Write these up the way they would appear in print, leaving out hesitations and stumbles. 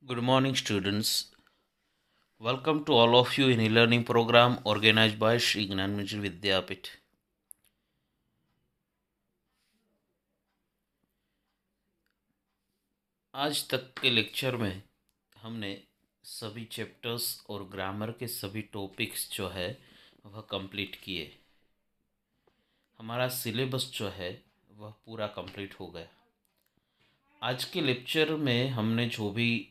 Good morning, students. Welcome to all of you in e-learning program organized by Shri Gnan Manjir Vidyapit. आज तक के lecture में हमने सभी चैप्टर्स और ग्रामर के सभी टॉपिक्स जो है वह कंप्लीट किए। हमारा सिलेबस जो है वह पूरा कंप्लीट हो गया। आज के लेक्चर में हमने जो भी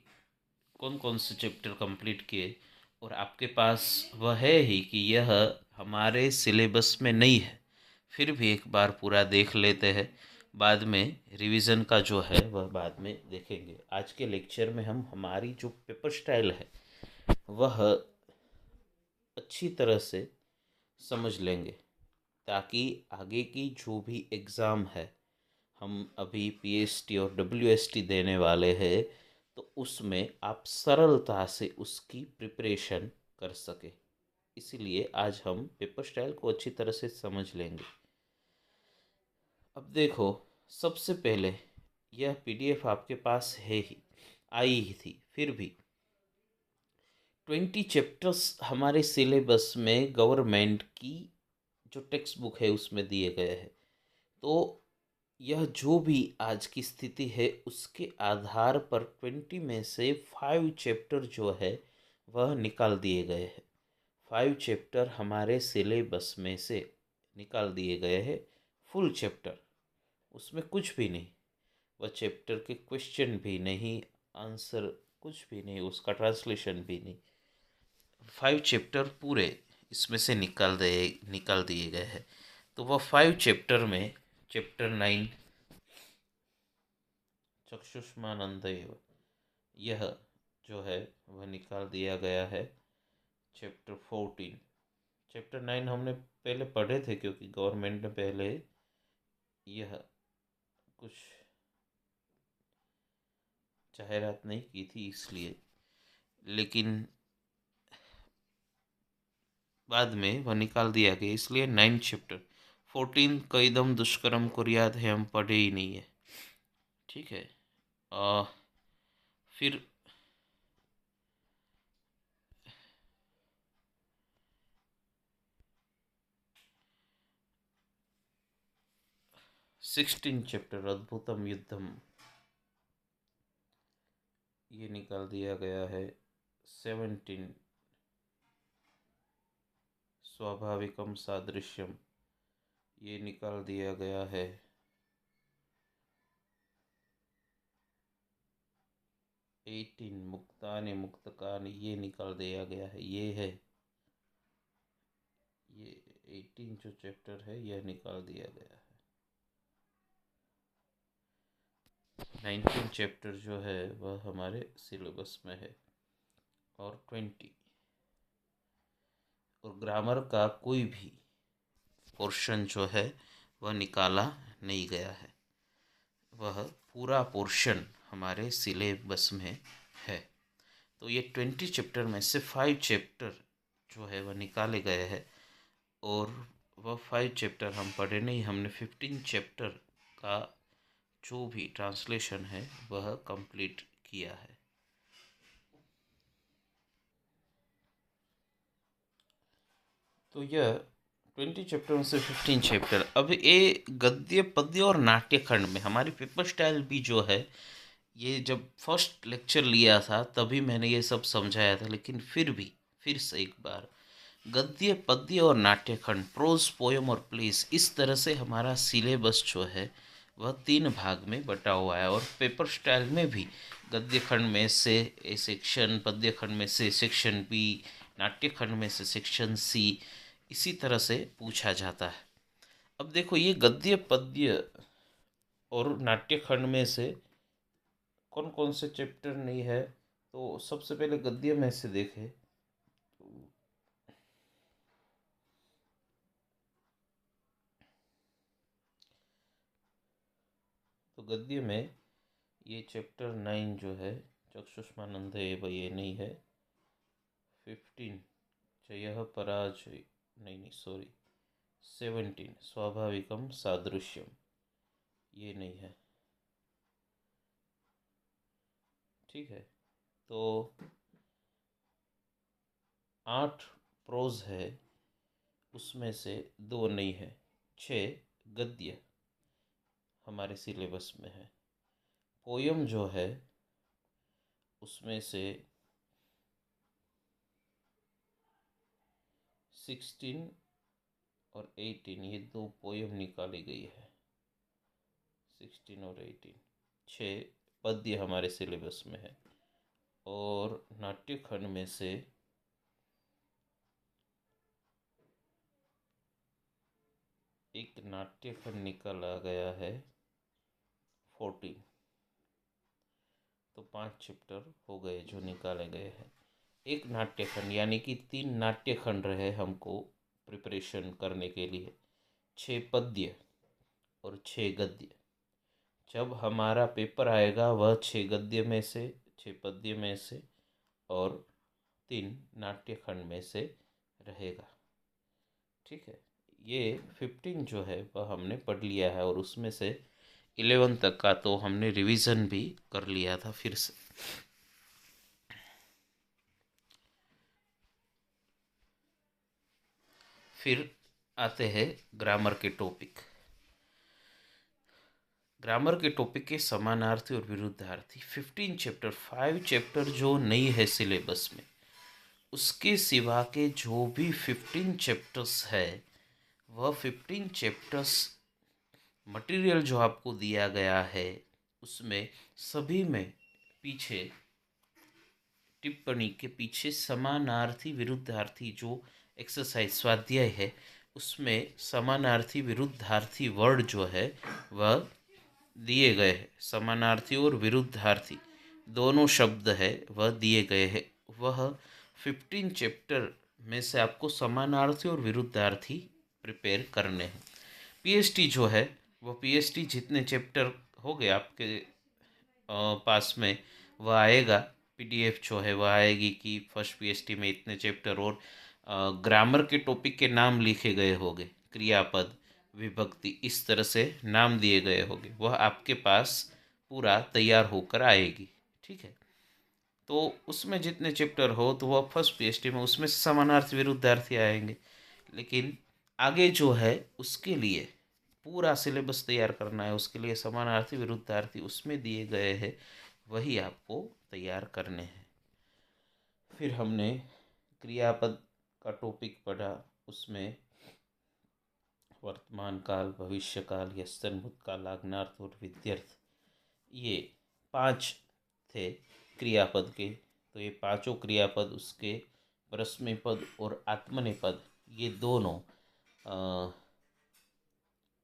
कौन कौन से चैप्टर कंप्लीट किए और आपके पास वह है ही कि यह हमारे सिलेबस में नहीं है, फिर भी एक बार पूरा देख लेते हैं। बाद में रिवीजन का जो है वह बाद में देखेंगे। आज के लेक्चर में हम हमारी जो पेपर स्टाइल है वह अच्छी तरह से समझ लेंगे, ताकि आगे की जो भी एग्ज़ाम है, हम अभी पीएसटी और डब्ल्यूएसटी देने वाले हैं, तो उसमें आप सरलता से उसकी प्रिपरेशन कर सके। इसीलिए आज हम पेपर स्टाइल को अच्छी तरह से समझ लेंगे। अब देखो, सबसे पहले यह पीडीएफ आपके पास है ही, आई ही थी, फिर भी 20 चैप्टर्स हमारे सिलेबस में गवर्नमेंट की जो टेक्स्ट बुक है उसमें दिए गए हैं। तो यह जो भी आज की स्थिति है उसके आधार पर 20 में से 5 चैप्टर जो है वह निकाल दिए गए हैं। 5 चैप्टर हमारे सिलेबस में से निकाल दिए गए हैं। फुल चैप्टर, उसमें कुछ भी नहीं, वह चैप्टर के क्वेश्चन भी नहीं, आंसर कुछ भी नहीं, उसका ट्रांसलेशन भी नहीं। 5 चैप्टर पूरे इसमें से निकाल दिए गए हैं। तो वह 5 चैप्टर में चैप्टर 9 चक्षुष्मानंद यह जो है वह निकाल दिया गया है। चैप्टर 14, चैप्टर 9 हमने पहले पढ़े थे, क्योंकि गवर्नमेंट ने पहले यह कुछ जाहिरात नहीं की थी इसलिए, लेकिन बाद में वह निकाल दिया गया, इसलिए 9 चैप्टर। 14 कईदम दुष्कर्म कुर्यात है, हम पढ़े ही नहीं है। ठीक है। फिर 16 चैप्टर अद्भुतम युद्धम, ये निकाल दिया गया है। 17 स्वाभाविकम सादृश्यम, ये निकाल दिया गया है। 18 मुक्तानि मुक्तकानि, ये निकाल दिया गया है। ये 18 जो चैप्टर है यह निकाल दिया गया है। 19 चैप्टर जो है वह हमारे सिलेबस में है, और 20 और ग्रामर का कोई भी पोर्शन जो है वह निकाला नहीं गया है। वह पूरा पोर्शन हमारे सिलेबस में है। तो ये 20 चैप्टर में से 5 चैप्टर जो है वह निकाले गए हैं, और वह 5 चैप्टर हम पढ़े नहीं। हमने 15 चैप्टर का जो भी ट्रांसलेशन है वह कंप्लीट किया है। तो यह 20 चैप्टर में से 15 चैप्टर। अब ये गद्य पद्य और नाट्य खंड में हमारी पेपर स्टाइल भी जो है, ये जब फर्स्ट लेक्चर लिया था तभी मैंने ये सब समझाया था, लेकिन फिर से एक बार गद्य पद्य और नाट्य खंड, प्रोज पोयम और प्लेस, इस तरह से हमारा सिलेबस जो है वह 3 भाग में बटा हुआ है। और पेपर स्टाइल में भी गद्य खंड में से ए सेक्शन, पद्य खंड में से सेक्शन बी, नाट्य खंड में से सेक्शन सी, इसी तरह से पूछा जाता है। अब देखो, ये गद्य पद्य और नाट्य खंड में से कौन कौन से चैप्टर नहीं है, तो सबसे पहले गद्य में से देखें तो गद्य में ये चैप्टर 9 जो है चक्षुष्मानंद एव, ये नहीं है। 15 जय पराजय, नहीं सॉरी, 17 स्वाभाविकम सादृश्यम, ये नहीं है। ठीक है। तो 8 प्रोज है, उसमें से 2 नहीं है, 6 गद्य हमारे सिलेबस में है। पोयम जो है उसमें से 16 और 18 ये 2 पोयम निकाली गई है। 16 और 18 6 पद्य हमारे सिलेबस में है। और नाट्यखंड में से एक नाट्यखंड निकाला गया है 14। तो 5 चैप्टर हो गए जो निकाले गए हैं। एक नाट्यखंड यानी कि 3 नाट्यखंड रहे हमको प्रिपरेशन करने के लिए, 6 पद्य और 6 गद्य। जब हमारा पेपर आएगा वह 6 गद्य में से, 6 पद्य में से और 3 नाट्यखंड में से रहेगा। ठीक है, ये 15 जो है वह हमने पढ़ लिया है और उसमें से 11 तक का तो हमने रिवीजन भी कर लिया था फिर से। फिर आते हैं ग्रामर के टॉपिक। ग्रामर के टॉपिक के समानार्थी और विरुद्धार्थी 15 चैप्टर, 5 चैप्टर जो नहीं है सिलेबस में, उसके सिवा के जो भी 15 चैप्टर्स है वह 15 चैप्टर्स मटेरियल जो आपको दिया गया है उसमें सभी में पीछे टिप्पणी के पीछे समानार्थी विरुद्धार्थी जो एक्सरसाइज स्वाध्याय है उसमें समानार्थी विरुद्धार्थी वर्ड जो है वह दिए गए हैं। समानार्थी और विरुद्धार्थी दोनों शब्द है वह दिए गए हैं। वह 15 चैप्टर में से आपको समानार्थी और विरुद्धार्थी प्रिपेयर करने हैं। पीएसटी जो है वह पीएसटी जितने चैप्टर हो गए आपके पास में वह आएगा, पीडीएफ जो है वह आएगी कि फर्स्ट पीएसटी में इतने चैप्टर और ग्रामर के टॉपिक के नाम लिखे गए होंगे, क्रियापद विभक्ति इस तरह से नाम दिए गए होंगे, वह आपके पास पूरा तैयार होकर आएगी। ठीक है, तो उसमें जितने चैप्टर हो तो वह फर्स्ट पीएसटी में उसमें समानार्थी विरुद्धार्थी आएंगे। लेकिन आगे जो है उसके लिए पूरा सिलेबस तैयार करना है, उसके लिए समानार्थी विरुद्धार्थी उसमें दिए गए हैं वही आपको तैयार करने हैं। फिर हमने क्रियापद का टॉपिक पढ़ा, उसमें वर्तमान काल, भविष्य काल, यस्तन, भूतकाल, आज्ञार्थ और विध्यर्थ ये 5 थे क्रियापद के। तो ये पांचों क्रियापद उसके परस्मैपद और आत्मनेपद ये दोनों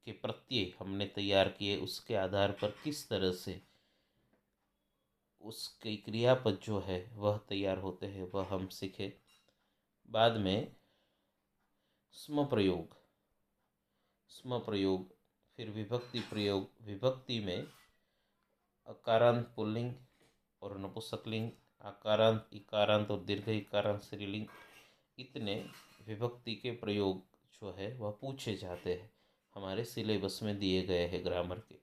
के प्रत्यय हमने तैयार किए। उसके आधार पर किस तरह से उसके क्रियापद जो है वह तैयार होते हैं वह हम सीखे। बाद में स्म प्रयोग, स्म प्रयोग, फिर विभक्ति प्रयोग। विभक्ति में अकारांत पुल्लिंग और नपुंसकलिंग, आकारांत इकारांत और दीर्घ इकारांत स्त्रीलिंग, इतने विभक्ति के प्रयोग जो है वह पूछे जाते हैं, हमारे सिलेबस में दिए गए हैं ग्रामर के।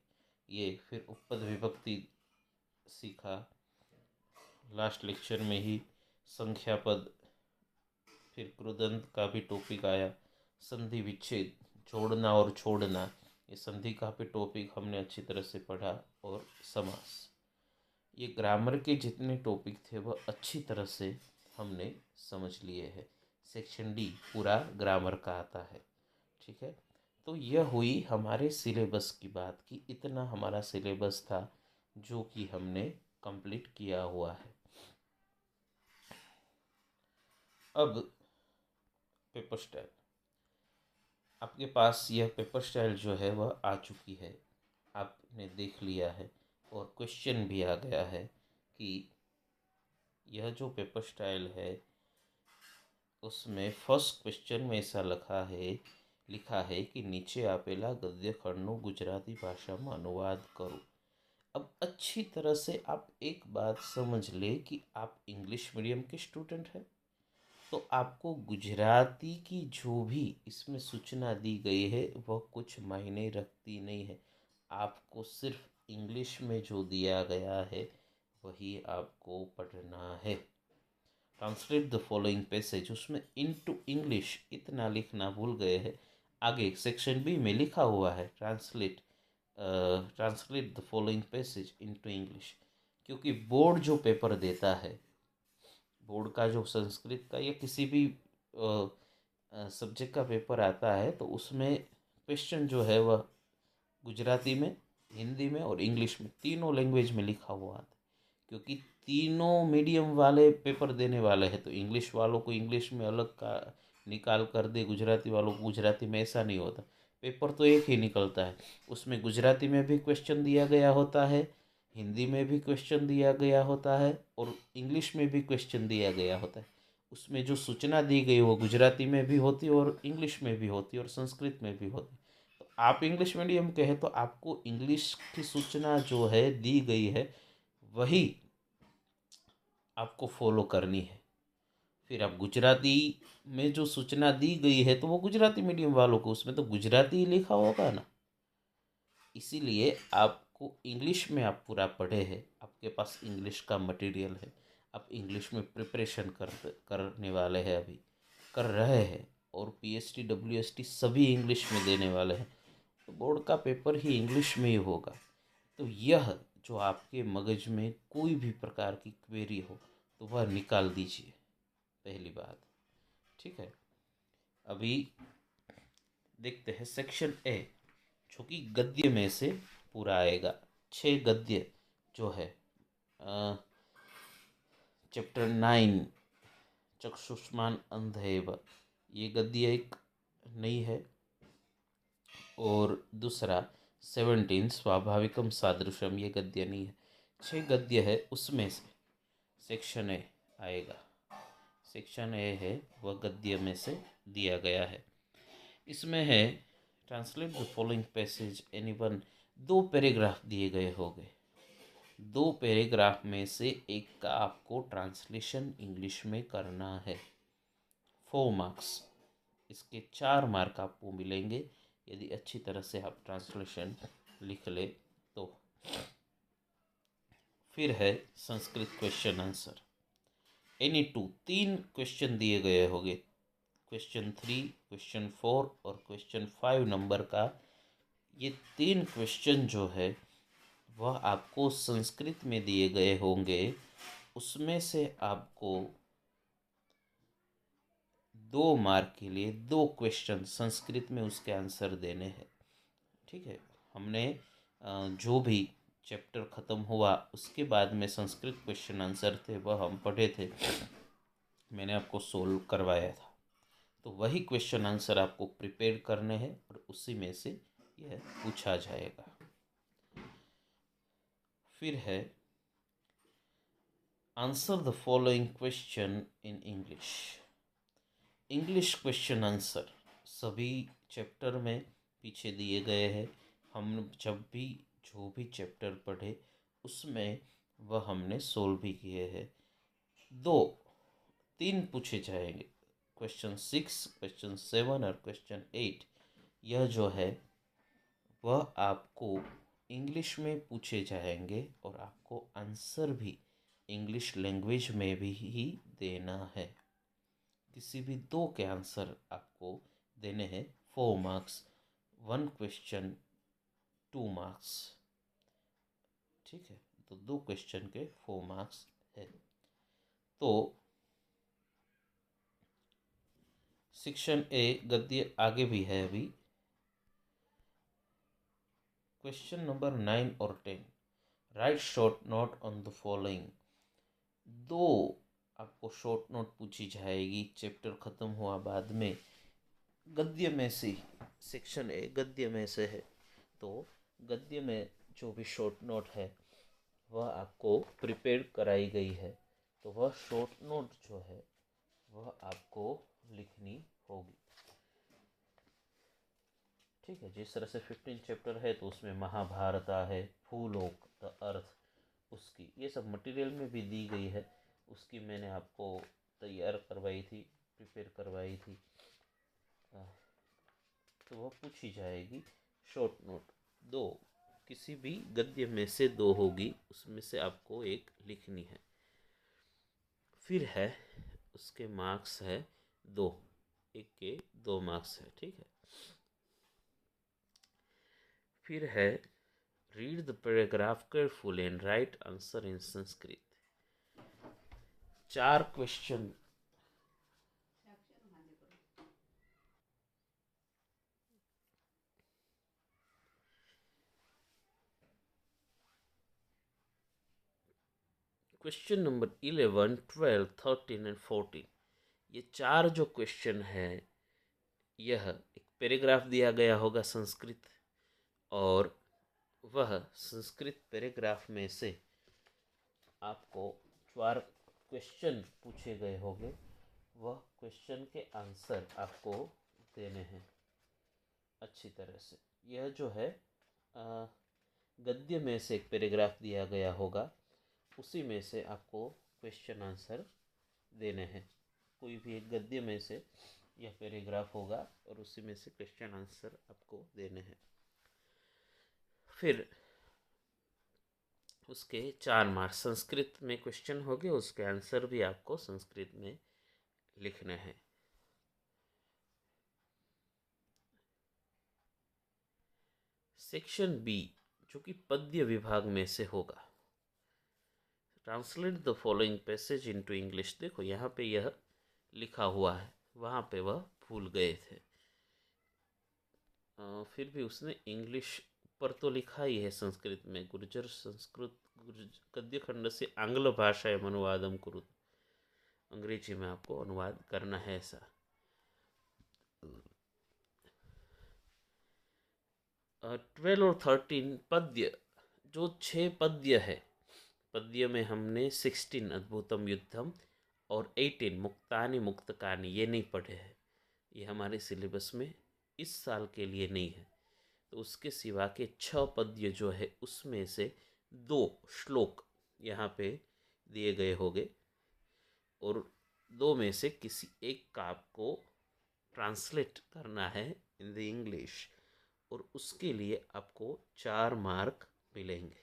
ये फिर उपपद विभक्ति सीखा लास्ट लेक्चर में ही, संख्यापद, फिर कृदंत का भी टॉपिक आया, संधि विच्छेद, जोड़ना और छोड़ना, ये संधि का भी टॉपिक हमने अच्छी तरह से पढ़ा, और समास। ये ग्रामर के जितने टॉपिक थे वह अच्छी तरह से हमने समझ लिए हैं। सेक्शन डी पूरा ग्रामर का आता है। ठीक है, तो यह हुई हमारे सिलेबस की बात कि इतना हमारा सिलेबस था जो कि हमने कंप्लीट किया हुआ है। अब पेपर स्टाइल, आपके पास यह पेपर स्टाइल जो है वह आ चुकी है, आपने देख लिया है और क्वेश्चन भी आ गया है कि यह जो पेपर स्टाइल है उसमें फर्स्ट क्वेश्चन में ऐसा लिखा है कि નીચે આપેલા ગદ્યખંડનો ગુજરાતી ભાષામાં अनुवाद करो। अब अच्छी तरह से आप एक बात समझ ले कि आप इंग्लिश मीडियम के स्टूडेंट हैं तो आपको गुजराती की जो भी इसमें सूचना दी गई है वह कुछ मायने रखती नहीं है। आपको सिर्फ इंग्लिश में जो दिया गया है वही आपको पढ़ना है। ट्रांसलेट द फॉलोइंग पैसेज, उसमें इनटू इंग्लिश इतना लिखना भूल गए हैं। आगे सेक्शन बी में लिखा हुआ है translate the following passage into English, क्योंकि बोर्ड जो पेपर देता है, बोर्ड का जो संस्कृत का या किसी भी सब्जेक्ट का पेपर आता है, तो उसमें क्वेश्चन जो है वह गुजराती में, हिंदी में और इंग्लिश में, तीनों लैंग्वेज में लिखा हुआ आता है। क्योंकि तीनों मीडियम वाले पेपर देने वाले हैं, तो इंग्लिश वालों को इंग्लिश में अलग का निकाल कर दे, गुजराती वालों को गुजराती में, ऐसा नहीं होता। पेपर तो एक ही निकलता है, उसमें गुजराती में भी क्वेश्चन दिया गया होता है, हिंदी में भी क्वेश्चन दिया गया होता है और इंग्लिश में भी क्वेश्चन दिया गया होता है। उसमें जो सूचना दी गई वो गुजराती में भी होती है और इंग्लिश में भी होती है और संस्कृत में भी होती है। तो आप इंग्लिश मीडियम के हैं तो आपको इंग्लिश की सूचना जो है दी गई है वही आपको फॉलो करनी है। फिर आप गुजराती में जो सूचना दी गई है तो वो गुजराती मीडियम वालों को, उसमें तो गुजराती ही लिखा होगा ना। इसीलिए आपको इंग्लिश में आप पूरा पढ़े हैं, आपके पास इंग्लिश का मटेरियल है, आप इंग्लिश में प्रिपरेशन करने वाले हैं, अभी कर रहे हैं, और पीएचडी डब्ल्यूएसटी सभी इंग्लिश में देने वाले हैं, तो बोर्ड का पेपर ही इंग्लिश में ही होगा। तो यह जो आपके मगज में कोई भी प्रकार की क्वेरी हो तो वह निकाल दीजिए, पहली बात। ठीक है, अभी देखते हैं सेक्शन ए, जो कि गद्य में से पूरा आएगा। 6 गद्य जो है चैप्टर 9 चक्षुष्मान अंधेव, ये गद्य एक नई है, और दूसरा 17 स्वाभाविकम सादृश्यम, ये गद्य नहीं है। 6 गद्य है, उसमें से सेक्शन ए आएगा। सेक्शन ए है वह गद्य में से दिया गया है। इसमें है translate the following passage anyone, 2 paragraph दिए गए होंगे, 2 पैराग्राफ में से एक का आपको ट्रांसलेशन इंग्लिश में करना है। 4 मार्क्स, इसके 4 मार्क आपको मिलेंगे यदि अच्छी तरह से आप ट्रांसलेशन लिख ले तो। फिर है Sanskrit question answer, any 2, 3 question दिए गए होंगे, क्वेश्चन 3, क्वेश्चन 4 और क्वेश्चन 5 नंबर का। ये 3 क्वेश्चन जो है वह आपको संस्कृत में दिए गए होंगे, उसमें से आपको 2 मार्क के लिए 2 क्वेश्चन संस्कृत में उसके आंसर देने हैं। ठीक है, हमने जो भी चैप्टर ख़त्म हुआ उसके बाद में संस्कृत क्वेश्चन आंसर थे वह हम पढ़े थे, मैंने आपको सोल्व करवाया था। तो वही क्वेश्चन आंसर आपको प्रिपेयर करने हैं और उसी में से यह पूछा जाएगा। फिर है answer the following question in English. English question answer सभी चैप्टर में पीछे दिए गए हैं। हम जब भी जो भी चैप्टर पढ़े उसमें वह हमने सोल्व भी किए हैं। 3 पूछे जाएंगे, क्वेश्चन 6, क्वेश्चन 7 और क्वेश्चन 8। यह जो है वह आपको इंग्लिश में पूछे जाएंगे और आपको आंसर भी इंग्लिश लैंग्वेज में भी ही देना है। किसी भी 2 के आंसर आपको देने हैं। 4 मार्क्स, 1 क्वेश्चन 2 मार्क्स। ठीक है, तो 2 क्वेश्चन के 4 मार्क्स है। तो सेक्शन ए गद्य आगे भी है अभी। क्वेश्चन नंबर 9 और 10, right short note on the following. 2 आपको शॉर्ट नोट पूछी जाएगी, चैप्टर ख़त्म हुआ बाद में, गद्य में से। सेक्शन ए गद्य में से है, तो गद्य में जो भी शॉर्ट नोट है वह आपको प्रिपेयर कराई गई है, तो वह शॉर्ट नोट जो है वह आपको लिखनी होगी। ठीक है, जिस तरह से 15 चैप्टर है तो उसमें महाभारत है, भूलोक द अर्थ, उसकी ये सब मटेरियल में भी दी गई है, उसकी मैंने आपको तैयार करवाई थी, प्रिपेयर करवाई थी, तो वह पूछी जाएगी शॉर्ट नोट 2। किसी भी गद्य में से दो होगी, उसमें से आपको एक लिखनी है। फिर है उसके मार्क्स है 2, एक के 2 मार्क्स है, ठीक है। फिर है read the paragraph careful and right answer in Sanskrit. 4 question. Question number 11, 12, 13 and 14, ये 4 जो क्वेश्चन है, यह एक पैराग्राफ दिया गया होगा संस्कृत, और वह संस्कृत पैराग्राफ में से आपको 4 क्वेश्चन पूछे गए होंगे। वह क्वेश्चन के आंसर आपको देने हैं अच्छी तरह से। यह जो है गद्य में से एक पैराग्राफ दिया गया होगा, उसी में से आपको क्वेश्चन आंसर देने हैं। कोई भी एक गद्य में से यह पैराग्राफ होगा और उसी में से क्वेश्चन आंसर आपको देने हैं। फिर उसके 4 मार्क्स संस्कृत में क्वेश्चन हो गए, उसके आंसर भी आपको संस्कृत में लिखने हैं। सेक्शन बी जो कि पद्य विभाग में से होगा। Translate the following passage into English. देखो यहाँ पे यह लिखा हुआ है, वहाँ पे वह भूल गए थे। फिर भी उसने इंग्लिश पर तो लिखा ही है संस्कृत में। गुर्जर संस्कृत गद्य खंड से आंग्ल भाषायाम अनुवादम कुरुत। अंग्रेजी में आपको अनुवाद करना है ऐसा। 12 और 13 पद्य, जो 6 पद्य है, पद्य में हमने 16 अद्भुतम युद्धम और 18 मुक्तानि मुक्तकानि ये नहीं पढ़े हैं। ये हमारे सिलेबस में इस साल के लिए नहीं है। तो उसके सिवा के 6 पद्य जो है उसमें से 2 श्लोक यहाँ पे दिए गए होंगे, और 2 में से किसी एक का आपको ट्रांसलेट करना है इन द इंग्लिश, और उसके लिए आपको 4 मार्क मिलेंगे।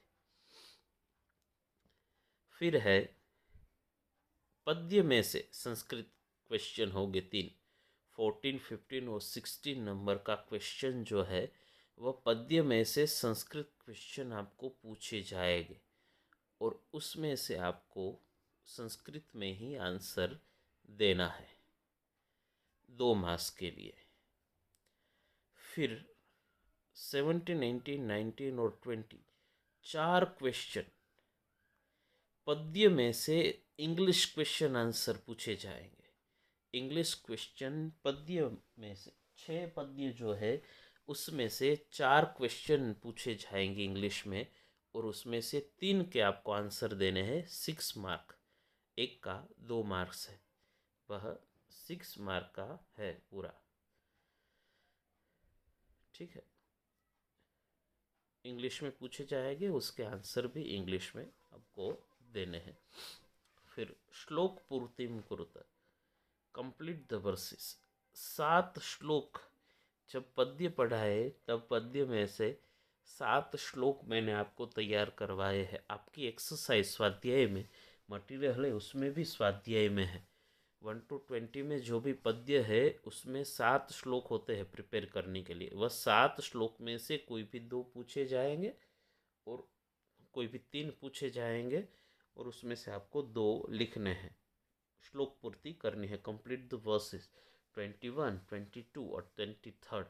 फिर है पद्य में से संस्कृत क्वेश्चन होंगे 3, 14, 15 और 16 नंबर का क्वेश्चन जो है वह पद्य में से संस्कृत क्वेश्चन आपको पूछे जाएंगे, और उसमें से आपको संस्कृत में ही आंसर देना है 2 मार्क्स के लिए। फिर 17, 18, 19 और 20 4 क्वेश्चन पद्य में से इंग्लिश क्वेश्चन आंसर पूछे जाएंगे। इंग्लिश क्वेश्चन पद्य में से 6 पद्य जो है उसमें से 4 क्वेश्चन पूछे जाएंगे इंग्लिश में, और उसमें से 3 के आपको आंसर देने हैं 6 मार्क। एक का 2 मार्क्स है, वह 6 मार्क का है पूरा, ठीक है। इंग्लिश में पूछे जाएंगे, उसके आंसर भी इंग्लिश में आपको देने हैं। फिर श्लोक पूर्तिम कुरुत, कंप्लीट द वर्सेस। 7 श्लोक जब पद्य पढ़ाए तब पद्य में से 7 श्लोक मैंने आपको तैयार करवाए हैं। आपकी एक्सरसाइज स्वाध्याय में मटेरियल है, उसमें भी स्वाध्याय में है। 1 to 20 में जो भी पद्य है उसमें 7 श्लोक होते हैं प्रिपेयर करने के लिए। वह 7 श्लोक में से कोई भी 2 पूछे जाएंगे और कोई भी 3 पूछे जाएंगे, और उसमें से आपको 2 लिखने हैं, श्लोक पूर्ति करनी है। कंप्लीट द वर्सेस 21, 22 और 23।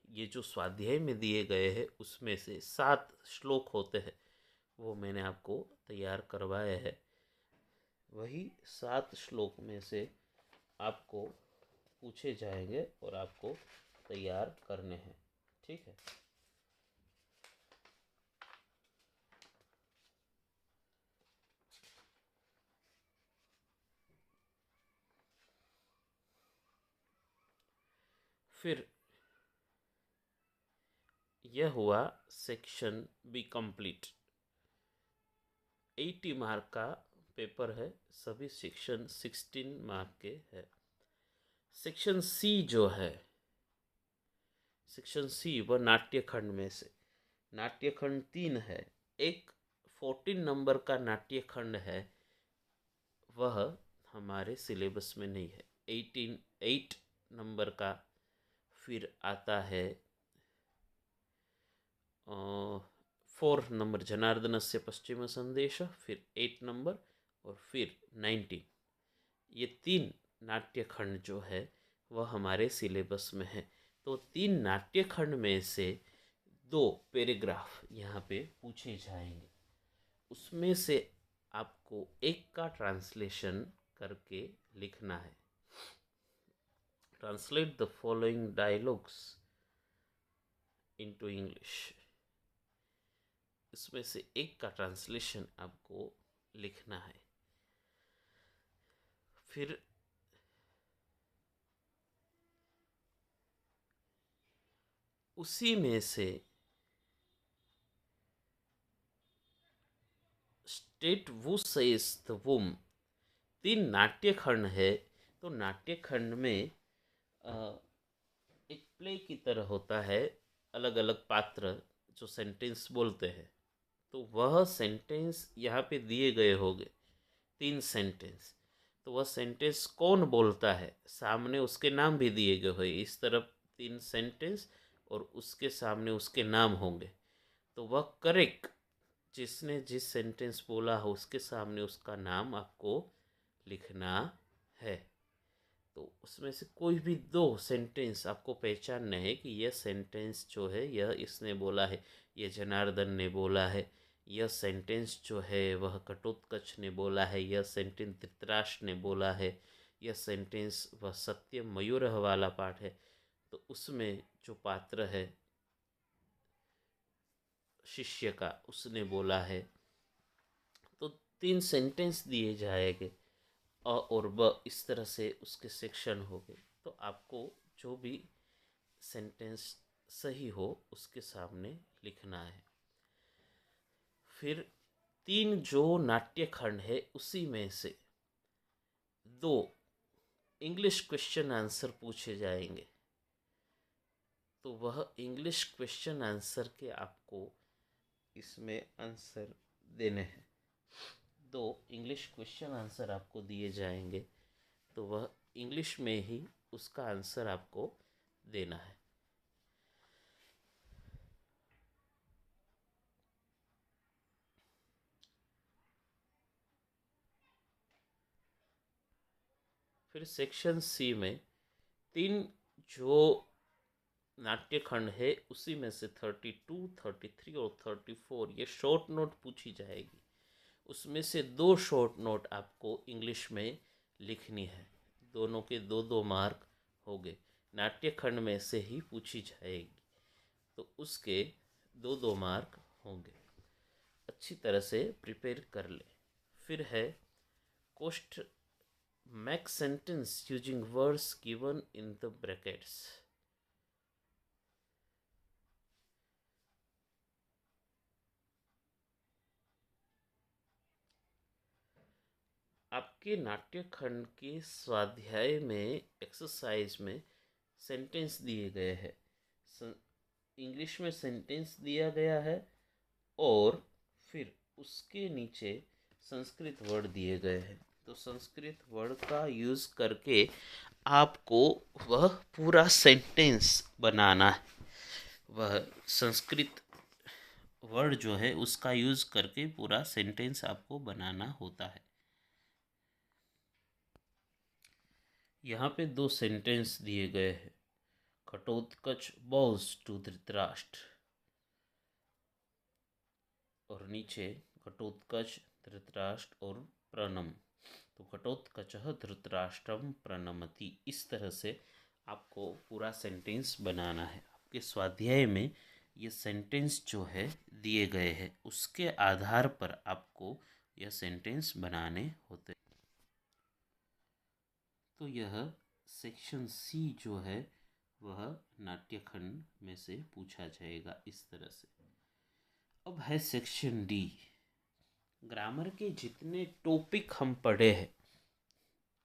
ये जो स्वाध्याय में दिए गए हैं उसमें से 7 श्लोक होते हैं, वो मैंने आपको तैयार करवाए हैं। वही 7 श्लोक में से आपको पूछे जाएंगे और आपको तैयार करने हैं, ठीक है। फिर यह हुआ सेक्शन बी कंप्लीट। 80 मार्क का पेपर है, सभी सेक्शन 16 मार्क के है। सेक्शन सी जो है, सेक्शन सी वह नाट्य खंड में से नाट्यखंड 3 है। एक 14 नंबर का नाट्यखंड है, वह हमारे सिलेबस में नहीं है। 8 नंबर का फिर आता है 4 नंबर जनार्दनस्य पश्चिम संदेश, फिर 8 नंबर और फिर 19। ये 3 नाट्यखंड जो है वह हमारे सिलेबस में है। तो 3 नाट्यखंड में से 2 पैराग्राफ यहाँ पे पूछे जाएंगे। उसमें से आपको एक का ट्रांसलेशन करके लिखना है। Translate the following dialogues into English. इसमें से एक का ट्रांसलेशन आपको लिखना है। फिर उसी में से स्टेट वो सेज द वुम। 3 नाट्यखंड है, तो नाट्यखंड में एक प्ले की तरह होता है, अलग अलग पात्र जो सेंटेंस बोलते हैं। तो वह सेंटेंस यहाँ पे दिए गए होंगे 3 सेंटेंस। तो वह सेंटेंस कौन बोलता है, सामने उसके नाम भी दिए गए हुए। इस तरफ 3 सेंटेंस और उसके सामने उसके नाम होंगे। तो वह करेक्ट जिसने जिस सेंटेंस बोला हो उसके सामने उसका नाम आपको लिखना है। तो उसमें से कोई भी 2 सेंटेंस आपको पहचानना है कि यह सेंटेंस जो है यह इसने बोला है, यह जनार्दन ने बोला है। यह सेंटेंस जो है वह घटोत्कच ने बोला है, यह सेंटेंस धृतराष्ट्र ने बोला है, यह सेंटेंस वह सत्य मयूर वाला पाठ है। तो उसमें जो पात्र है शिष्य का, उसने बोला है। तो 3 सेंटेंस दिए जाएंगे और ब इस तरह से उसके सेक्शन हो गए। तो आपको जो भी सेंटेंस सही हो उसके सामने लिखना है। फिर 3 जो नाट्यखंड है उसी में से 2 इंग्लिश क्वेश्चन आंसर पूछे जाएंगे। तो वह इंग्लिश क्वेश्चन आंसर के आपको इसमें आंसर देने हैं। 2 इंग्लिश क्वेश्चन आंसर आपको दिए जाएंगे, तो वह इंग्लिश में ही उसका आंसर आपको देना है। फिर सेक्शन सी में 3 जो नाट्यखंड है उसी में से 32, 33 और 34 ये शॉर्ट नोट पूछी जाएगी। उसमें से 2 शॉर्ट नोट आपको इंग्लिश में लिखनी है। दोनों के 2-2 मार्क हो गए। नाट्यखंड में से ही पूछी जाएगी, तो उसके 2-2 मार्क होंगे। अच्छी तरह से प्रिपेयर कर ले। फिर है cost make sentence using words given in the brackets. आपके नाट्यखंड के स्वाध्याय में एक्सरसाइज में सेंटेंस दिए गए हैं। इंग्लिश में सेंटेंस दिया गया है और फिर उसके नीचे संस्कृत वर्ड दिए गए हैं। तो संस्कृत वर्ड का यूज़ करके आपको वह पूरा सेंटेंस बनाना है। वह संस्कृत वर्ड जो है उसका यूज़ करके पूरा सेंटेंस आपको बनाना होता है। यहाँ पे 2 सेंटेंस दिए गए हैं। घटोत्कच bows टू धृतराष्ट्र और नीचे घटोत्कच धृतराष्ट्र और प्रणम। तो घटोत्कच धृतराष्ट्रम प्रणमति। इस तरह से आपको पूरा सेंटेंस बनाना है। आपके स्वाध्याय में ये सेंटेंस जो है दिए गए हैं, उसके आधार पर आपको यह सेंटेंस बनाने होते हैं। तो यह सेक्शन सी जो है वह नाट्यखंड में से पूछा जाएगा इस तरह से। अब है सेक्शन डी। ग्रामर के जितने टॉपिक हम पढ़े हैं,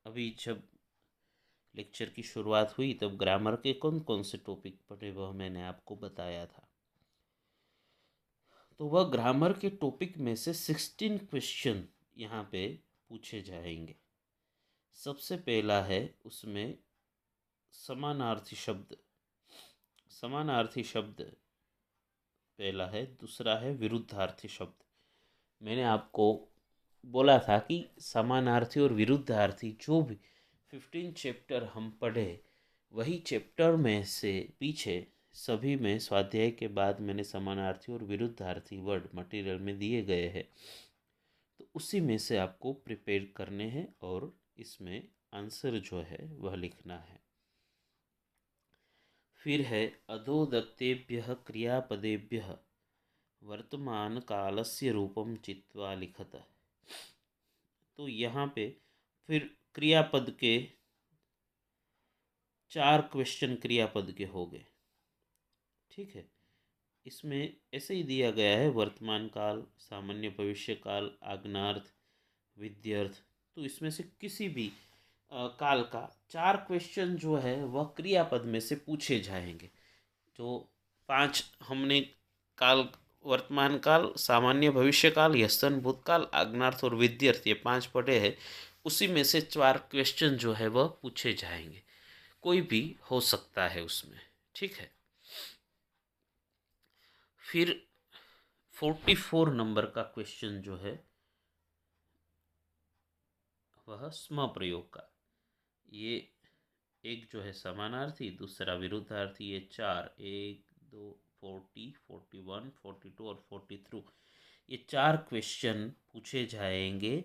अभी जब लेक्चर की शुरुआत हुई तब ग्रामर के कौन कौन से टॉपिक पढ़े वह मैंने आपको बताया था। तो वह ग्रामर के टॉपिक में से 16 क्वेश्चन यहाँ पे पूछे जाएंगे। सबसे पहला है उसमें समानार्थी शब्द। समानार्थी शब्द पहला है। दूसरा है विरुद्धार्थी शब्द। मैंने आपको बोला था कि समानार्थी और विरुद्धार्थी जो भी 15 चैप्टर हम पढ़े, वही चैप्टर में से पीछे सभी में स्वाध्याय के बाद मैंने समानार्थी और विरुद्धार्थी वर्ड मटेरियल में दिए गए हैं, तो उसी में से आपको प्रिपेयर करने हैं और इसमें आंसर जो है वह लिखना है। फिर है अधोदत्तेभ्यः क्रियापदेभ्यः वर्तमान कालस्य रूपम चित्वा लिखत। तो यहाँ पे फिर क्रियापद के 4 क्वेश्चन क्रियापद के हो गए। ठीक है, इसमें ऐसे ही दिया गया है वर्तमान काल, सामान्य भविष्य काल, आज्ञार्थ, विध्यर्थ। तो इसमें से किसी भी काल का 4 क्वेश्चन जो है वह क्रियापद में से पूछे जाएंगे। तो 5 हमने काल, वर्तमान काल, सामान्य भविष्य काल, यस्तन भूतकाल, आज्ञार्थ और विध्यर्थ, ये 5 पढ़े हैं। उसी में से 4 क्वेश्चन जो है वह पूछे जाएंगे। कोई भी हो सकता है उसमें। ठीक है, फिर 44 नंबर का क्वेश्चन जो है वह स्म प्रयोग का। ये एक जो है समानार्थी, दूसरा विरुद्धार्थी, ये 4, 1, 2, 40, 41, 42 और 43, ये 4 क्वेश्चन पूछे जाएंगे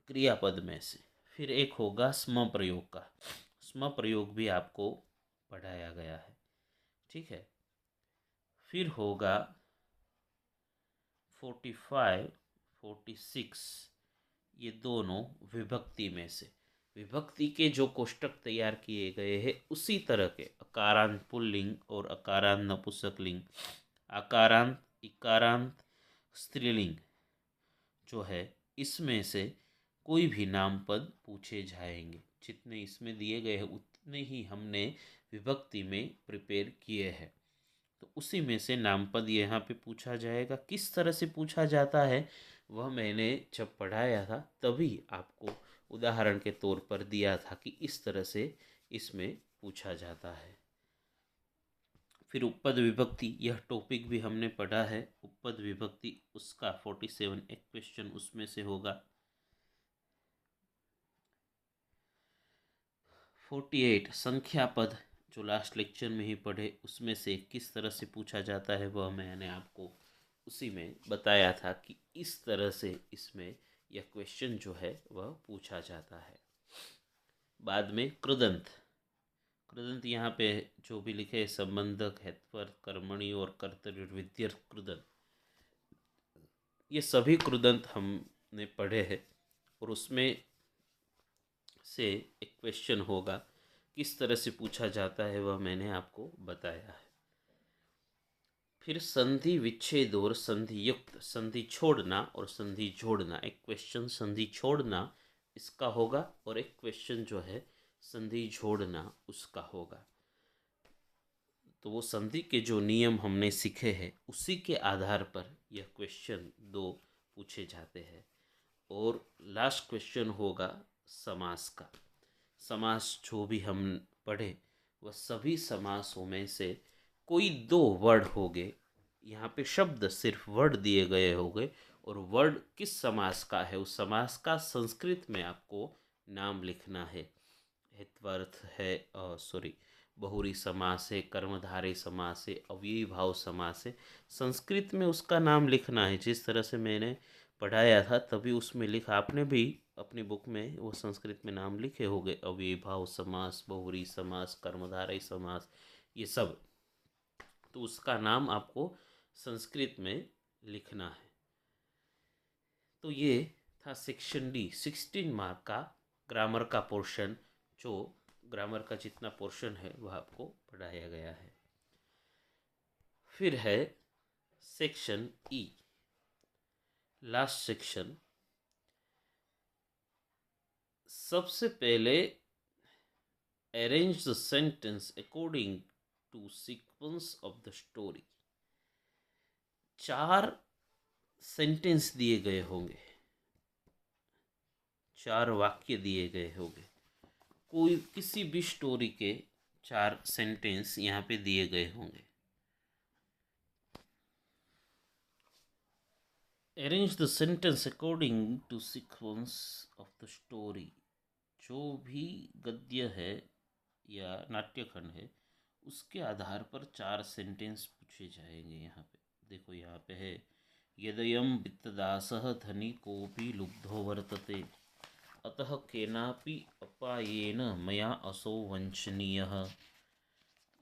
क्रियापद में से। फिर एक होगा स्म प्रयोग का। स्म प्रयोग भी आपको पढ़ाया गया है। ठीक है, फिर होगा 45, 46, ये दोनों विभक्ति में से। विभक्ति के जो कोष्टक तैयार किए गए हैं उसी तरह के अकारांत पुल्लिंग और अकारांत नपुंसकलिंग, आकारांत इकारांत स्त्रीलिंग जो है, इसमें से कोई भी नामपद पूछे जाएंगे। जितने इसमें दिए गए हैं उतने ही हमने विभक्ति में प्रिपेयर किए हैं। तो उसी में से नामपद यहाँ पे पूछा जाएगा। किस तरह से पूछा जाता है वह मैंने जब पढ़ाया था तभी आपको उदाहरण के तौर पर दिया था कि इस तरह से इसमें पूछा जाता है। फिर उपपद विभक्ति, यह टॉपिक भी हमने पढ़ा है। उपपद विभक्ति उसका 47 एक क्वेश्चन उसमें से होगा। 48 संख्या पद, जो लास्ट लेक्चर में ही पढ़े, उसमें से किस तरह से पूछा जाता है वह मैंने आपको उसी में बताया था कि इस तरह से इसमें यह क्वेश्चन जो है वह पूछा जाता है। बाद में कृदंत। कृदंत यहाँ पे जो भी लिखे संबंधक, हेतुवर्त, कर्मणि और कर्तव्य विध्यर्थ कृदंत, ये सभी कृदंत हमने पढ़े हैं और उसमें से एक क्वेश्चन होगा। किस तरह से पूछा जाता है वह मैंने आपको बताया है। फिर संधि विच्छेद और संधि युक्त, संधि छोड़ना और संधि जोड़ना। एक क्वेश्चन संधि छोड़ना इसका होगा और एक क्वेश्चन जो है संधि जोड़ना उसका होगा। तो वो संधि के जो नियम हमने सीखे हैं उसी के आधार पर यह क्वेश्चन 2 पूछे जाते हैं। और लास्ट क्वेश्चन होगा समास का। समास जो भी हम पढ़े वह सभी समासों में से कोई 2 वर्ड होंगे। यहाँ पे शब्द सिर्फ वर्ड दिए गए होंगे और वर्ड किस समास का है उस समास का संस्कृत में आपको नाम लिखना है। हेत्वर्थ है, बहुरी समास है, कर्मधारय समास है, अव्ययी भाव समास है, संस्कृत में उसका नाम लिखना है। जिस तरह से मैंने पढ़ाया था तभी उसमें लिखा। आपने भी अपनी बुक में वो संस्कृत में नाम लिखे होंगे, अव्ययी भाव समास, बहुरी समास, कर्मधारय समास, ये सब। तो उसका नाम आपको संस्कृत में लिखना है। तो ये था सेक्शन डी, 16 मार्क का ग्रामर का पोर्शन। जो ग्रामर का जितना पोर्शन है वह आपको पढ़ाया गया है। फिर है सेक्शन ई, लास्ट सेक्शन। सबसे पहले arrange the sentence according to sequence of the story. 4 sentence दिए गए होंगे, 4 वाक्य दिए गए होंगे, कोई किसी भी स्टोरी के 4 सेंटेंस यहाँ पे दिए गए होंगे। Arrange the sentence according to sequence of the story. जो भी गद्य है या नाट्यखंड है उसके आधार पर 4 सेंटेंस पूछे जाएंगे। यहाँ पे देखो, यहाँ पे है यदयं वित्तदासः धनिकोऽपि लुब्धो वर्तते अतः केनापि अपायेन मया असौ वंचनीयः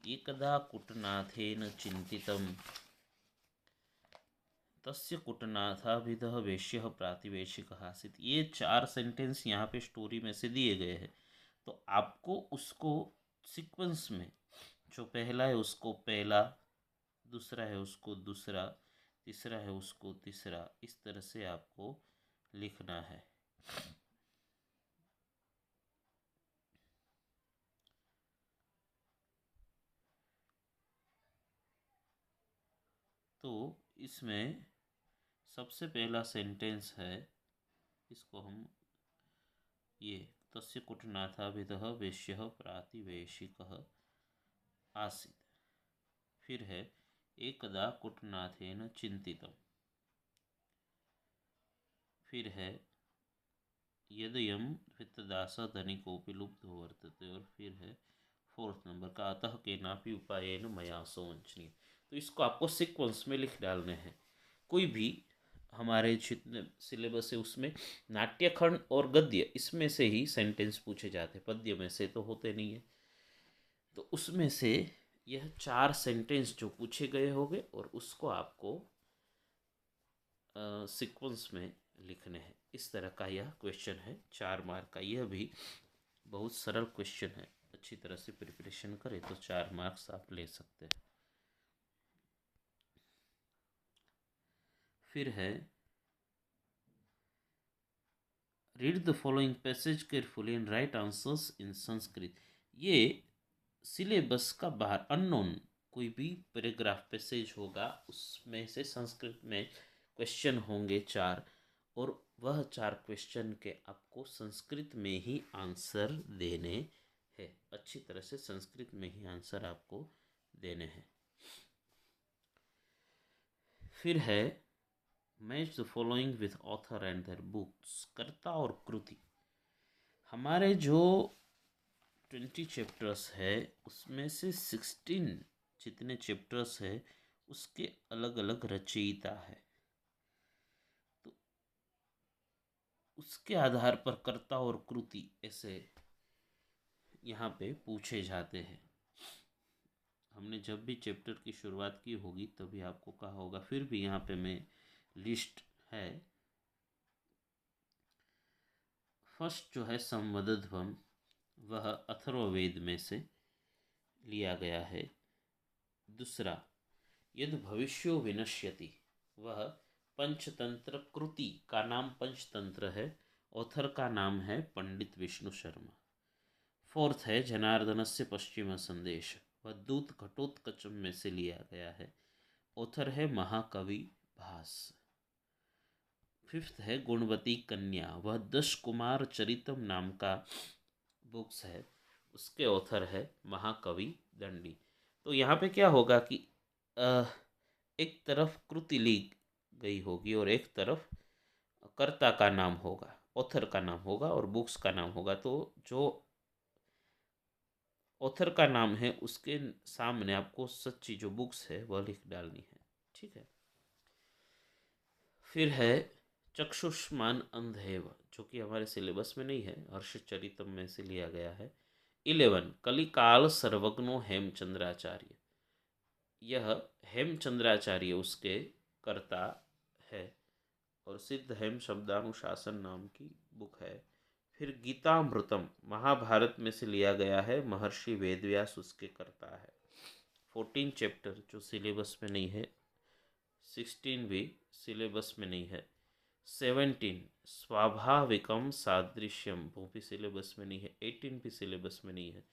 एकदा कुटनाथेन चिन्तितं तस्य कुटनाथाभिधः वेश्यः प्रातिवेशिकः आसीत्। ये 4 सेंटेंस यहाँ पे स्टोरी में से दिए गए हैं। तो आपको उसको सीक्वेंस में, जो पहला है उसको पहला, दूसरा है उसको दूसरा, तीसरा है उसको तीसरा, इस तरह से आपको लिखना है। तो इसमें सबसे पहला सेंटेंस है, इसको हम ये तस्य कुटनाथाभिधः वेश्यः प्रातिवेशिकः आसीत्। फिर है एकदा कुटनाथेन चिन्तितम्। फिर है यदयं वित्तदासः धनिकोऽपि लुब्धो वर्तते। और फिर है 4th नंबर का अतः केनापि उपायेन मया सो वंचनीय। तो इसको आपको सीक्वेंस में लिख डालने हैं। कोई भी हमारे जितने सिलेबस है उसमें नाट्यखंड और गद्य इसमें से ही सेंटेंस पूछे जाते, पद्य में से तो होते नहीं है। तो उसमें से यह 4 सेंटेंस जो पूछे गए होंगे और उसको आपको सीक्वेंस में लिखने हैं। इस तरह का यह क्वेश्चन है, 4 मार्क का। यह भी बहुत सरल क्वेश्चन है, अच्छी तरह से प्रिपरेशन करें तो 4 मार्क्स आप ले सकते हैं। फिर है read the following passage carefully and right answers in Sanskrit. ये सिलेबस का बाहर अननोन कोई भी पैराग्राफ पैसेज होगा, उसमें से संस्कृत में क्वेश्चन होंगे 4, और वह 4 क्वेश्चन के आपको संस्कृत में ही आंसर देने हैं। अच्छी तरह से संस्कृत में ही आंसर आपको देने हैं। फिर है match the following with author and their books. कर्ता और कृति, हमारे जो 20 चैप्टर्स है उसमें से 16 जितने चैप्टर्स है उसके अलग अलग रचयिता है। तो उसके आधार पर कर्ता और कृति ऐसे यहाँ पे पूछे जाते हैं। हमने जब भी चैप्टर की शुरुआत की होगी तभी आपको कहा होगा, फिर भी यहाँ पे मैं लिस्ट है। फर्स्ट जो है संवदध्वम, वह अथर्ववेद में से लिया गया है। दूसरा यद भविष्यो विनश्यति, वह पंचतंत्र कृति का नाम पंचतंत्र है, ऑथर का नाम है पंडित विष्णु शर्मा। 4th है जनार्दन से पश्चिम संदेश, वह दूत घटोत्कचम में से लिया गया है, ऑथर है महाकवि भास। 5th है गुणवती कन्या, वह दश कुमार चरितम नाम का बुक्स है, उसके ऑथर है महाकवि दंडी। तो यहाँ पे क्या होगा कि एक तरफ कृति ली गई होगी और एक तरफ कर्ता का नाम होगा, ऑथर का नाम होगा और बुक्स का नाम होगा। तो जो ऑथर का नाम है उसके सामने आपको सच्ची जो बुक्स है वह लिख डालनी है, ठीक है। फिर है चक्षुष्मान अंधेव, जो कि हमारे सिलेबस में नहीं है, हर्षचरितम में से लिया गया है। 11 कलिकाल सर्वज्ञो हेमचंद्राचार्य, यह हेमचंद्राचार्य उसके कर्ता है और सिद्ध हेम शब्दानुशासन नाम की बुक है। फिर गीतामृतम महाभारत में से लिया गया है, महर्षि वेदव्यास उसके कर्ता है। 14 चैप्टर जो सिलेबस में नहीं है, 16 भी सिलेबस में नहीं है। 17 स्वाभाविकम सादृश्यम, वो भी सिलेबस में नहीं है। 18 भी सिलेबस में नहीं है।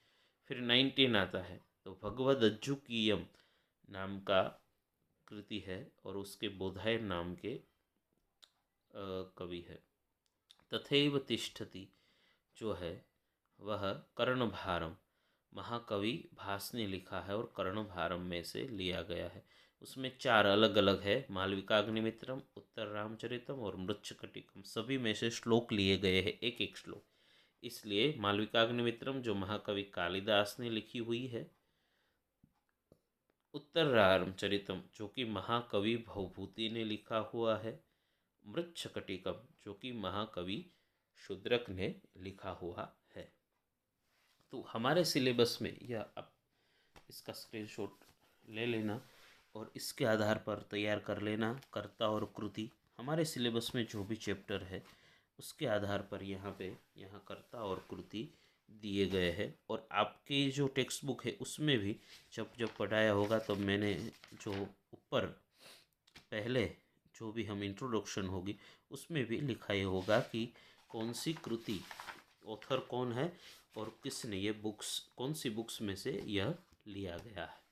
फिर 19 आता है तो भगवद अज्जुकीयम नाम का कृति है और उसके बोधायन नाम के कवि है। तथैव तिष्ठति जो है वह कर्णभारम, महाकवि भास ने लिखा है और कर्णभारम में से लिया गया है। उसमें 4 अलग अलग है, मालविकाग्निमित्रम, उत्तर रामचरितम और मृच्छकटिकम, सभी में से श्लोक लिए गए हैं, एक एक श्लोक। इसलिए मालविकाग्निमित्रम जो महाकवि कालिदास ने लिखी हुई है, उत्तर रामचरितम जो कि महाकवि भवभूति ने लिखा हुआ है, मृच्छकटिकम जो कि महाकवि शूद्रक ने लिखा हुआ है। तो हमारे सिलेबस में यह आप इसका स्क्रीनशॉट ले लेना और इसके आधार पर तैयार कर लेना कर्ता और कृति। हमारे सिलेबस में जो भी चैप्टर है उसके आधार पर यहाँ कर्ता और कृति दिए गए हैं। और आपकी जो टेक्स्ट बुक है उसमें भी जब जब पढ़ाया होगा तो मैंने जो ऊपर पहले जो भी हम इंट्रोडक्शन होगी उसमें भी लिखा ही होगा कि कौन सी कृति, ऑथर कौन है और किसने ये बुक्स, कौन सी बुक्स में से यह लिया गया है।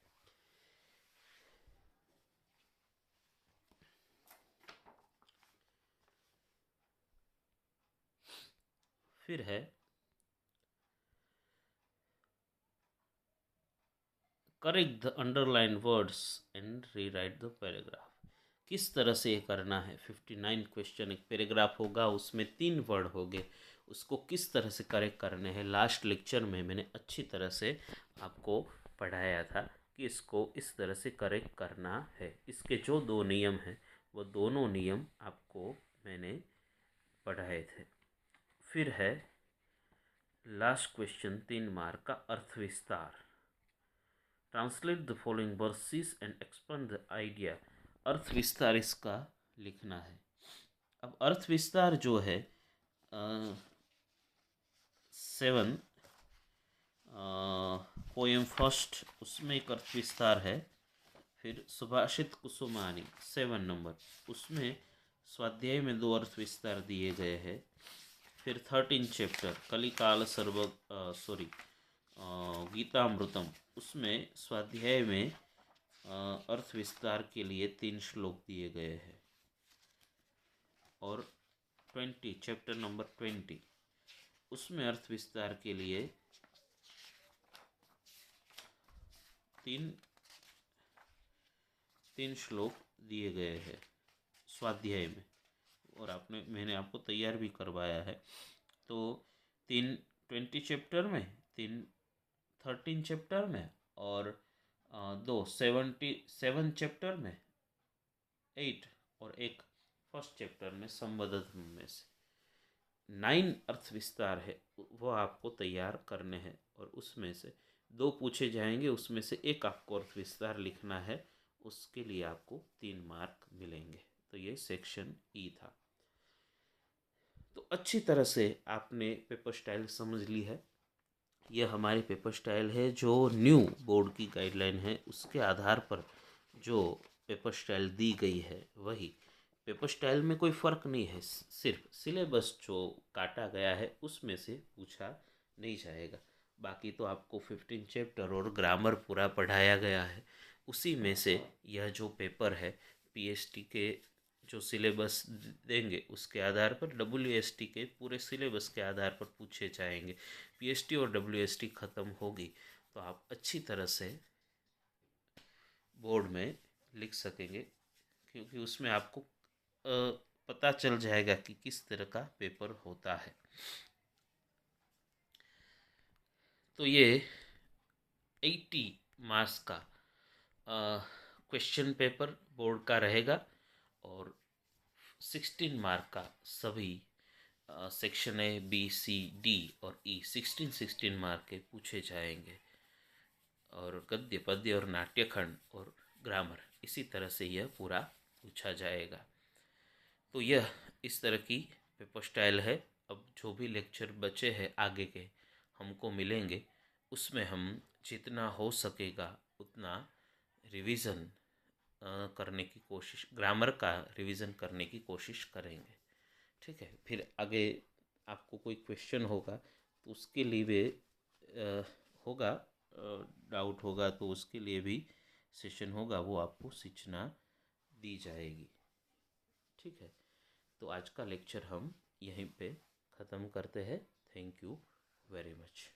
फिर है correct the underline words and rewrite the paragraph. किस तरह से ये करना है। 59 क्वेश्चन, एक पैराग्राफ होगा उसमें 3 वर्ड होंगे, उसको किस तरह से करेक्ट करने हैं। लास्ट लेक्चर में मैंने अच्छी तरह से आपको पढ़ाया था कि इसको इस तरह से करेक्ट करना है। इसके जो 2 नियम हैं वो दोनों नियम आपको मैंने पढ़ाए थे। फिर है लास्ट क्वेश्चन 3 मार्क का, अर्थ विस्तार। Translate the following verses and explain the idea. अर्थ विस्तार इसका लिखना है। अब अर्थ विस्तार जो है 7 पोएम फर्स्ट, उसमें एक अर्थ विस्तार है। फिर सुभाषित कुसुमानी 7 नंबर, उसमें स्वाध्याय में 2 अर्थ विस्तार दिए गए हैं। फिर 13 चैप्टर कलिकाल गीतामृतम, उसमें स्वाध्याय में अर्थ विस्तार के लिए 3 श्लोक दिए गए हैं। और 20 चैप्टर नंबर 20, उसमें अर्थ विस्तार के लिए 3 श्लोक दिए गए हैं स्वाध्याय में। और मैंने आपको तैयार भी करवाया है। तो 20 चैप्टर में, 13 चैप्टर में और 77 चैप्टर में 8 और एक फर्स्ट चैप्टर में संबद्ध में से 9 अर्थ विस्तार है, वो आपको तैयार करने हैं। और उसमें से 2 पूछे जाएंगे, उसमें से एक आपको अर्थ विस्तार लिखना है, उसके लिए आपको 3 मार्क मिलेंगे। तो ये सेक्शन ई था। तो अच्छी तरह से आपने पेपर स्टाइल समझ ली है। यह हमारी पेपर स्टाइल है जो न्यू बोर्ड की गाइडलाइन है, उसके आधार पर जो पेपर स्टाइल दी गई है वही पेपर स्टाइल में कोई फ़र्क नहीं है। सिर्फ सिलेबस जो काटा गया है उसमें से पूछा नहीं जाएगा। बाकी तो आपको 15 चैप्टर और ग्रामर पूरा पढ़ाया गया है। उसी में से यह जो पेपर है पीएसटी के जो सिलेबस देंगे उसके आधार पर डब्ल्यूएसटी के पूरे सिलेबस के आधार पर पूछे जाएंगे। पीएसटी और डब्ल्यूएसटी ख़त्म होगी तो आप अच्छी तरह से बोर्ड में लिख सकेंगे, क्योंकि उसमें आपको पता चल जाएगा कि किस तरह का पेपर होता है। तो ये 80 मार्क्स का क्वेश्चन पेपर बोर्ड का रहेगा और 16 मार्क का सभी section A B C D और ई 16 मार्क के पूछे जाएंगे। और गद्य पद्य और नाट्यखंड और ग्रामर इसी तरह से यह पूरा पूछा जाएगा। तो यह इस तरह की पेपर स्टाइल है। अब जो भी लेक्चर बचे हैं आगे के हमको मिलेंगे, उसमें हम जितना हो सकेगा उतना रिवीजन करने की कोशिश, ग्रामर का रिवीजन करने की कोशिश करेंगे। ठीक है। फिर आगे आपको कोई क्वेश्चन होगा तो उसके लिए भी होगा, डाउट होगा तो उसके लिए भी सेशन होगा, वो आपको सीखना दी जाएगी। ठीक है, तो आज का लेक्चर हम यहीं पे ख़त्म करते हैं। Thank you very much.